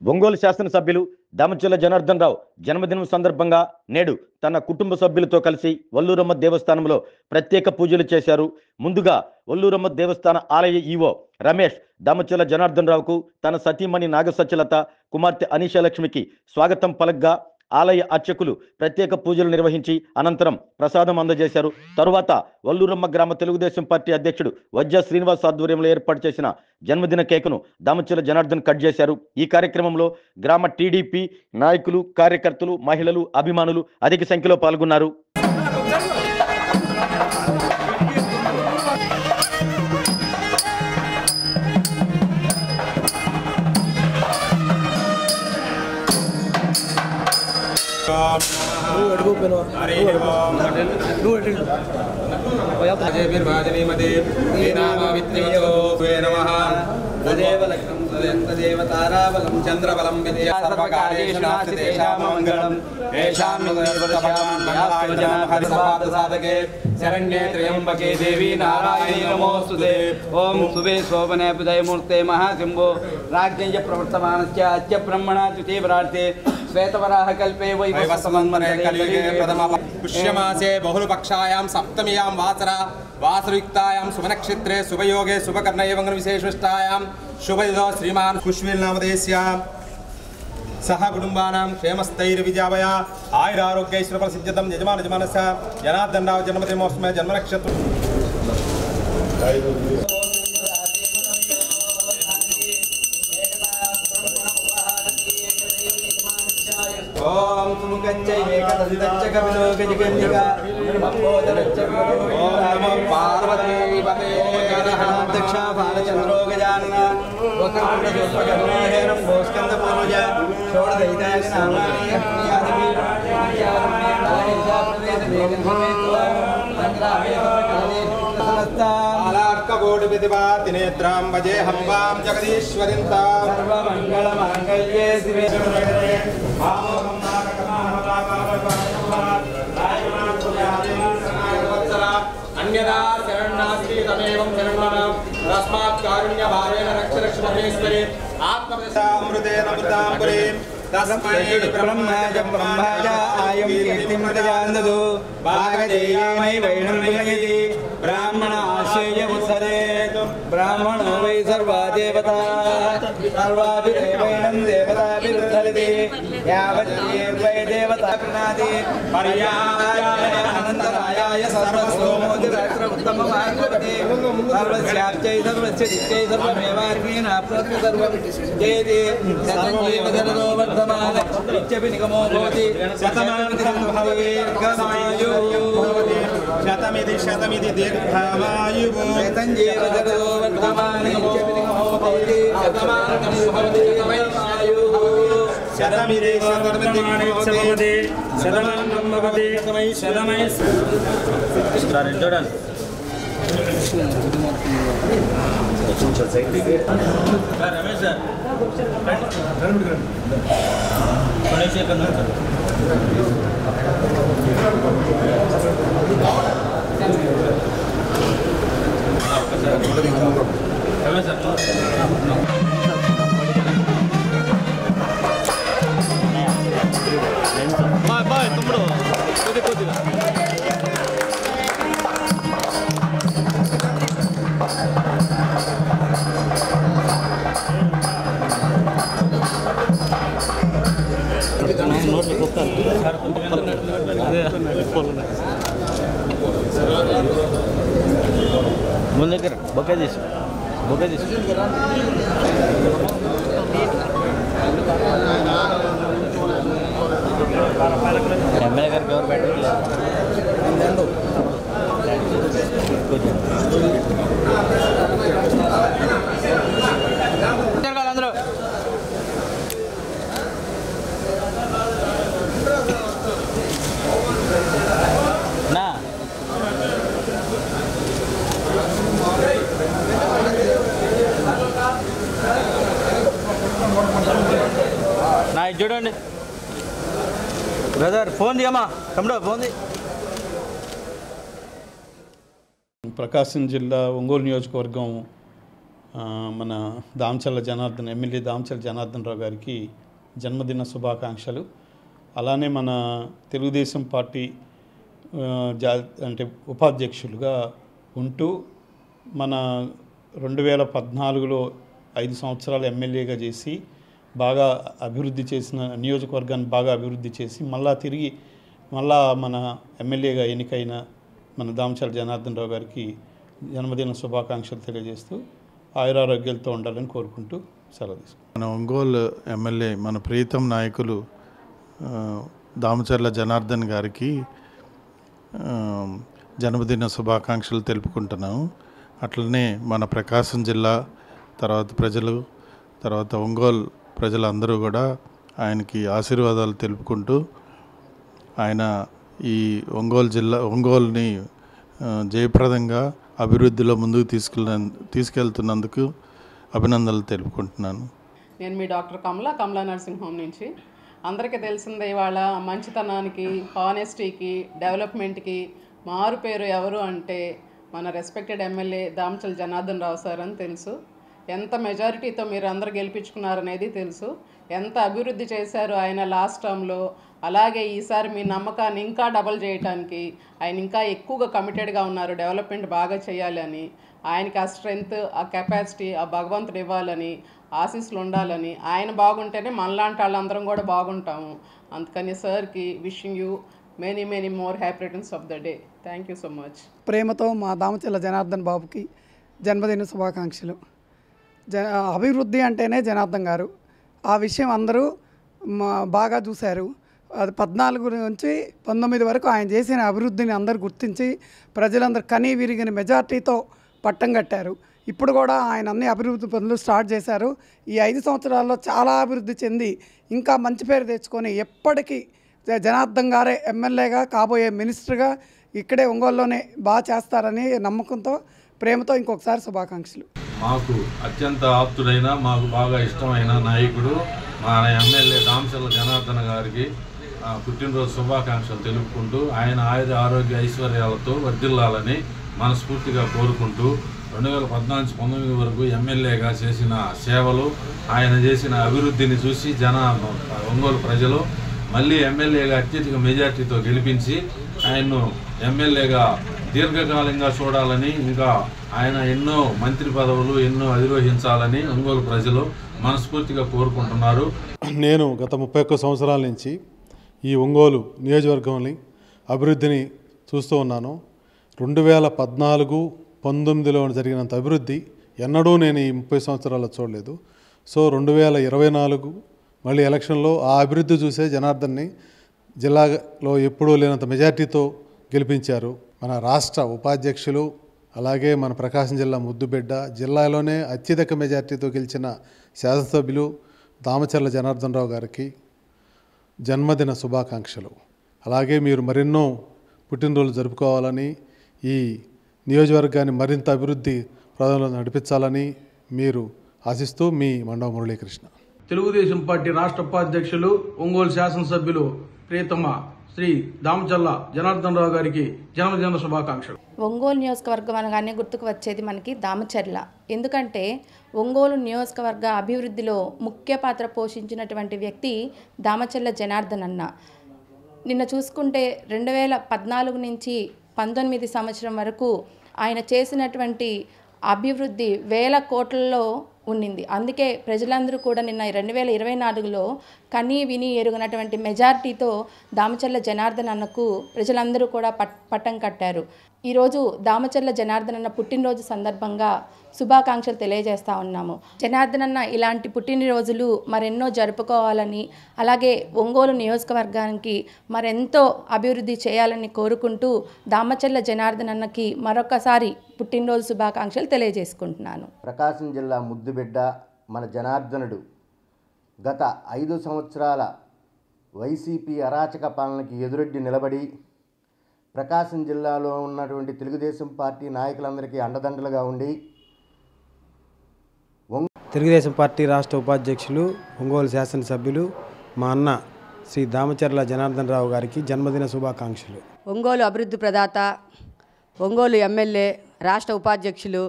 ఒంగోలు శాసనసభ్యులు దామచర్ల జనార్దన్ రావు జన్మదినం సందర్భంగా నేడు తన కుటుంబ సభ్యులతో కలిసి వల్లూరమ్మ దేవస్థానంలో ప్రత్యేక పూజలు చేశారు. ముందుగా వల్లూరమ్మ దేవస్థాన ఆలయ ఈవో రమేష్ దామచర్ల జనార్దన్ రావుకు తన సతీమణి నాగసత్యలత కుమార్తె అనీషాలక్ష్మికి స్వాగతం పలకగా ఆలయ అర్చకులు ప్రత్యేక పూజలు నిర్వహించి అనంతరం ప్రసాదం అందజేశారు. తరువాత వల్లూరమ్మ గ్రామ తెలుగుదేశం పార్టీ అధ్యక్షుడు వజ్జ శ్రీనివాస్ ఆధ్వర్యంలో ఏర్పాటు చేసిన జన్మదిన కేకును దామచర్ల జనార్దన్ కట్ చేశారు. ఈ కార్యక్రమంలో గ్రామ టీడీపీ నాయకులు, కార్యకర్తలు, మహిళలు, అభిమానులు అధిక సంఖ్యలో పాల్గొన్నారు. దేవతారాబలం చంద్రబలం విద్యా సర్వకార్యేషు సాధకే శరణ్యే త్రయంబకే దేవి నారాయణీ నమోస్తుతే. ఓం శుభే శోభనే ఉదయమూర్తే మహాశంభో రాజ్ఞ ప్రవర్తమానస్య అత్య బ్రహ్మణాచ్యుతే ప్రార్థే శ్వేతవరాహ కల్పే వైవస్వన్మనే కలిగే ప్రథమ పుష్యమాసే బహుళపక్షాయాం సప్తమ్యాం వాసరయుక్తాయాం శుభనక్షత్రే శుభయోగే శుభకర్ణ ఏవం విశేషిష్టాయాం శుభయుదో శ్రీమాన్ కుష్మిల్ నామదేశ్య సహ కుటుంబానాం క్షేమస్థైర్విజావయ ఆయురారోగ్యైశ్వర్యసిద్ధ్యతం యజమానస్య జనార్దన్ రావు జన్మదినోత్సవ జన్మనక్షత్రం. ఓం సుముఖంచై ఏకదంతచ్చ కవిలో గజగంధికా లంబోదరచ్చ ఓం నమో పార్వతీపతే దక్ష బాలచంద్రో గజానన వక్రతుండ పుష్పకర్ణేరం భోస్కంద పూజ షోడశైతాని నామాని యాదవి సమస్తాలార్కకోటిపితిపాతినేత్రాం భజేహం వాం జగదీశ్వరిం తాం సర్వమంగళమాంగళ్యే శివే అన్యదా శరణాస్తి తమేవం శరణం తస్మాత్ కారుణ్యభావేన రక్ష మహేశ్వరి ఆత్మృతేన మృతాంబురే తస్మై బ్రహ్మజ ఆయం కీర్తిం ప్రజానందదు భాగదేయామై వైణం వినయతి బ్రాహ్మణ ఆశ్రయ ఉత్సరేత్ బ్రాహ్మణో వై సర్వా దేవతా సర్వాభిదేవైనం దేవతాభిరుద్ధరితి యావద్వై దేవతా ప్రణాతి పర్యాయ అనంతరాయాయ సర్వసోమోదిరాత్ర ఉత్తమమాగవతే సర్వస్యాప్చై సర్వస్య నిత్యై సర్వమేవార్గేణ ఆప్నోతి సర్వం జయతి సర్వమేవ జనదో వర్ధమాన నిత్యపి నిగమో భవతి శతమానం భవతి శతమిది శతమిది దీర్ఘమాయుః శతంజీవ జగదో వర్ధమాన నిత్యపి నిగమో భవతి శతమానం భవతి శతమాయుః శతమిది శతమిది భవతి శతమానం భవతి శతమై చూడండి రమేష్ తమ్ముడు కొద్దిగా ముందు దగ్గర బొకే తీసు ఎమ్మెల్యే గారికి ఎవరు పెట్టలేదు అందరూ నా చూడండి బ్రదర్ ఫోన్ దియమ్మా తమ్ముడు ఫోన్ ది. ప్రకాశం జిల్లా ఒంగోలు నియోజకవర్గం మన దామచర్ల జనార్దన్ ఎమ్మెల్యే దామచర్ల జనార్దన్ రావు గారికి జన్మదిన శుభాకాంక్షలు. అలానే మన తెలుగుదేశం పార్టీ అంటే ఉపాధ్యక్షులుగా ఉంటూ మన 2014లో 5 సంవత్సరాలు ఎమ్మెల్యేగా చేసి బాగా అభివృద్ధి చేసిన నియోజకవర్గాన్ని బాగా అభివృద్ధి చేసి మళ్ళా మన ఎమ్మెల్యేగా ఎన్నికైన మన దామచర్ల జనార్దన్ రావు గారికి జన్మదిన శుభాకాంక్షలు తెలియజేస్తూ ఆయురారోగ్యాలతో ఉండాలని కోరుకుంటూ సెలవు తీసుకుంటాం. మన ఒంగోలు ఎమ్మెల్యే మన ప్రీతం నాయకులు దామచర్ల జనార్దన్ గారికి జన్మదిన శుభాకాంక్షలు తెలుపుకుంటున్నాము. అట్లనే మన ప్రకాశం జిల్లా తర్వాత ఒంగోలు ప్రజలందరూ కూడా ఆయనకి ఆశీర్వాదాలు తెలుపుకుంటూ ఆయన ఈ ఒంగోలుని జయప్రదంగా అభివృద్ధిలో ముందుకు తీసుకెళ్తున్నందుకు అభినందనలు తెలుపుకుంటున్నాను. నేను మీ డాక్టర్ కమలా నర్సింగ్ హోమ్ నుంచి. అందరికీ తెలిసిందే ఇవాళ మంచితనానికి, హానెస్టీకి, డెవలప్మెంట్కి మారు పేరు ఎవరు అంటే మన respected MLA Damacharla Janardhan Rao sir అని తెలుసు. ఎంత మెజారిటీతో మీరు అందరు గెలిపించుకున్నారనేది తెలుసు. ఎంత అభివృద్ధి చేశారు ఆయన లాస్ట్ టర్మ్లో. అలాగే ఈసారి మీ నమ్మకాన్ని ఇంకా డబల్ చేయడానికి ఆయన ఇంకా ఎక్కువగా కమిటెడ్గా ఉన్నారు. డెవలప్మెంట్ బాగా చేయాలని, ఆయనకి ఆ స్ట్రెంగ్త్, ఆ కెపాసిటీ ఆ భగవంతుడు ఇవ్వాలని, ఆశీస్సులు ఉండాలని. ఆయన బాగుంటేనే మనలాంటి వాళ్ళందరం కూడా బాగుంటాము. అందుకని సార్కి wishing you many more happy returns of the day. Thank you so much. ప్రేమతో మా దామచర్ల జనార్దన్ బాబుకి జన్మదిన శుభాకాంక్షలు. అభివృద్ధి అంటేనే జనార్దన్ గారు. ఆ విషయం అందరూ బాగా చూశారు. అది 14 నుంచి 19 వరకు ఆయన చేసిన అభివృద్ధిని అందరూ గుర్తించి ప్రజలందరూ కనీ విరిగిన మెజార్టీతో పట్టం కట్టారు. ఇప్పుడు కూడా ఆయన అన్ని అభివృద్ధి పనులు స్టార్ట్ చేశారు. ఈ 5 సంవత్సరాల్లో చాలా అభివృద్ధి చెంది ఇంకా మంచి పేరు తెచ్చుకొని ఎప్పటికీ జనార్దన్ గారే ఎమ్మెల్యేగా, కాబోయే మినిస్టర్గా ఇక్కడే ఒంగోలులోనే బాగా చేస్తారని నమ్మకంతో, ప్రేమతో ఇంకొకసారి శుభాకాంక్షలు. మాకు అత్యంత ఆప్తుడైన, మాకు బాగా ఇష్టమైన నాయకుడు మన ఎమ్మెల్యే దామచర్ల జనార్దన్ గారికి పుట్టినరోజు శుభాకాంక్షలు తెలుపుకుంటూ ఆయన ఆరోగ్య ఐశ్వర్యాలతో వర్ధిల్లాలని మనస్ఫూర్తిగా కోరుకుంటూ 2014-19 వరకు ఎమ్మెల్యేగా చేసిన సేవలు, ఆయన చేసిన అభివృద్ధిని చూసి ఒంగోలు ప్రజలు మళ్ళీ ఎమ్మెల్యేగా అత్యధిక మెజార్టీతో గెలిపించి ఆయన్ను ఎమ్మెల్యేగా దీర్ఘకాలంగా చూడాలని, ఇంకా ఆయన ఎన్నో మంత్రి పదవులు ఎన్నో అధిరోహించాలని ఒంగోలు ప్రజలు మనస్ఫూర్తిగా కోరుకుంటున్నారు. నేను గత 31 సంవత్సరాల నుంచి ఈ ఒంగోలు నియోజకవర్గంని అభివృద్ధిని చూస్తూ ఉన్నాను. 2014-19లో జరిగినంత అభివృద్ధి ఎన్నడూ నేను ఈ 30 సంవత్సరాల్లో చూడలేదు. సో 2024 మళ్ళీ ఎలక్షన్లో ఆ అభివృద్ధి చూసే జనార్దన్ని జిల్లాలో ఎప్పుడూ లేనంత మెజార్టీతో గెలిపించారు. మన రాష్ట్ర ఉపాధ్యక్షులు, అలాగే మన ప్రకాశం జిల్లా ముద్దుబిడ్డ, జిల్లాలోనే అత్యధిక మెజార్టీతో గెలిచిన శాసనసభ్యులు దామచర్ల జనార్దన్ రావు గారికి జన్మదిన శుభాకాంక్షలు. అలాగే మీరు మరెన్నో పుట్టినరోజులు జరుపుకోవాలని, ఈ నియోజకవర్గాన్ని మరింత అభివృద్ధి ప్రదంలో నడిపించాలని మీరు ఆశిస్తూ మీ మండవ మురళీకృష్ణ. తెలుగుదేశం పార్టీ రాష్ట్ర ఉపాధ్యక్షులు, ఒంగోలు శాసనసభ్యులు ప్రియతమ శ్రీ దామచర్ల జనార్దన్ రావు గారికి జన్మదిన శుభాకాంక్షలు. ఒంగోలు నియోజకవర్గం అనగానే గుర్తుకు వచ్చేది మనకి దామచర్ల. ఎందుకంటే ఒంగోలు నియోజకవర్గ అభివృద్ధిలో ముఖ్య పాత్ర పోషించినటువంటి వ్యక్తి దామచర్ల జనార్దన్ అన్న. నిన్న చూసుకుంటే 2014 నుంచి 19 సంవత్సరం వరకు ఆయన చేసినటువంటి అభివృద్ధి వేల కోట్లలో ఉండింది. అందుకే ప్రజలందరూ కూడా నిన్న 2024లో కనీ విని ఎరుగనటువంటి మెజార్టీతో దామచర్ల జనార్దన్ అన్నకు ప్రజలందరూ కూడా పట్టం కట్టారు. ఈరోజు దామచర్ల జనార్దన్ అన్న పుట్టినరోజు సందర్భంగా శుభాకాంక్షలు తెలియజేస్తూ ఉన్నాము. జనార్దన్ అన్న ఇలాంటి పుట్టినరోజులు మరెన్నో జరుపుకోవాలని, అలాగే ఒంగోలు నియోజకవర్గానికి మరెంతో అభివృద్ధి చేయాలని కోరుకుంటూ దామచర్ల జనార్దన్ అన్నకి మరొకసారి పుట్టినరోజు శుభాకాంక్షలు తెలియజేసుకుంటున్నాను. ప్రకాశం జిల్లా ముద్దుబిడ్డ మన జనార్దనుడు గత 5 సంవత్సరాల వైసీపీ అరాచక పాలనకి ఎదురొడ్డి నిలబడి ప్రకాశం జిల్లాలో ఉన్నటువంటి తెలుగుదేశం పార్టీ నాయకులందరికీ అండదండలుగా ఉండి తెలుగుదేశం పార్టీ రాష్ట్ర ఉపాధ్యక్షులు, ఒంగోలు శాసనసభ్యులు మా అన్న శ్రీ దామచర్ల జనార్దన్ రావు గారికి జన్మదిన శుభాకాంక్షలు. ఒంగోలు అభివృద్ధి ప్రదాత, ఒంగోలు ఎమ్మెల్యే, రాష్ట్ర ఉపాధ్యక్షులు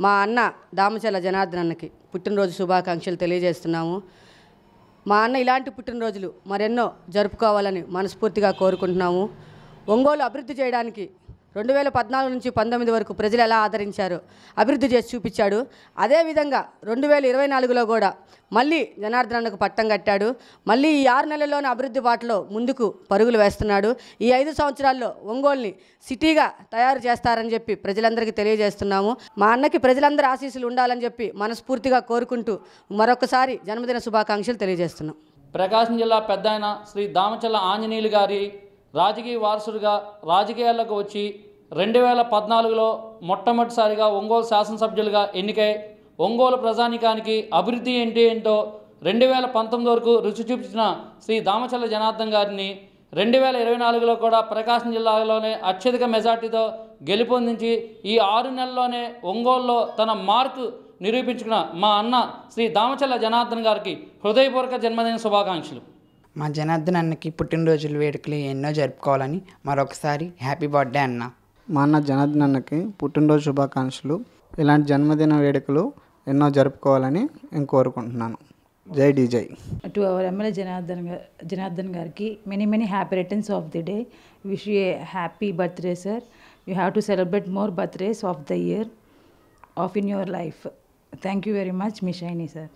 మా అన్న దామచర్ల జనార్దన్ అన్నకి పుట్టినరోజు శుభాకాంక్షలు తెలియజేస్తున్నాము. మా అన్న ఇలాంటి పుట్టినరోజులు మరెన్నో జరుపుకోవాలని మనస్ఫూర్తిగా కోరుకుంటున్నాము. ఒంగోలు అభివృద్ధి చేయడానికి 2014 నుంచి 19 వరకు ప్రజలు ఎలా ఆదరించారో అభివృద్ధి చేసి చూపించాడు. అదేవిధంగా 2024లో కూడా మళ్ళీ జనార్దన్ అన్నకు పట్టం కట్టాడు. మళ్ళీ ఈ 6 నెలల్లోనే అభివృద్ధి బాటలో ముందుకు పరుగులు వేస్తున్నాడు. ఈ 5 సంవత్సరాల్లో ఒంగోలుని సిటీగా తయారు చేస్తారని చెప్పి ప్రజలందరికీ తెలియజేస్తున్నాము. మా అన్నకి ప్రజలందరి ఆశీస్సులు ఉండాలని చెప్పి మనస్ఫూర్తిగా కోరుకుంటూ మరొకసారి జన్మదిన శుభాకాంక్షలు తెలియజేస్తున్నాం. ప్రకాశం జిల్లా పెద్ద ఆయన శ్రీ దామచర్ల ఆంజనేయులు గారి రాజకీయ వారసుడిగా రాజకీయాల్లోకి వచ్చి 2014లో మొట్టమొదటిసారిగా ఒంగోలు శాసనసభ్యులుగా ఎన్నికై ఒంగోలు ప్రజానికానికి అభివృద్ధి ఏంటో 2019 వరకు రుచి చూపించిన శ్రీ దామచర్ల జనార్దన్ గారిని 2024లో కూడా ప్రకాశం జిల్లాలోనే అత్యధిక మెజార్టీతో గెలుపొందించి ఈ 6 నెలల్లోనే ఒంగోలులో తన మార్కు నిరూపించుకున్న మా అన్న శ్రీ దామచర్ల జనార్దన్ గారికి హృదయపూర్వక జన్మదిన శుభాకాంక్షలు. మా జనార్దన్ అన్నకి పుట్టినరోజుల వేడుకలు ఎన్నో జరుపుకోవాలని మరొకసారి హ్యాపీ బర్త్డే అన్న. మా అన్న జనార్దన్ అన్నకి పుట్టినరోజు శుభాకాంక్షలు. ఇలాంటి జన్మదిన వేడుకలు ఎన్నో జరుపుకోవాలని నేను కోరుకుంటున్నాను. జై డీజై. టు అవర్ ఎమ్మెల్యే జనార్దన్ గారికి many happy returns of the day. Wish you A happy birthday sir. You have to celebrate more birthdays of the year of in your life. Thank you very much me shiny sir.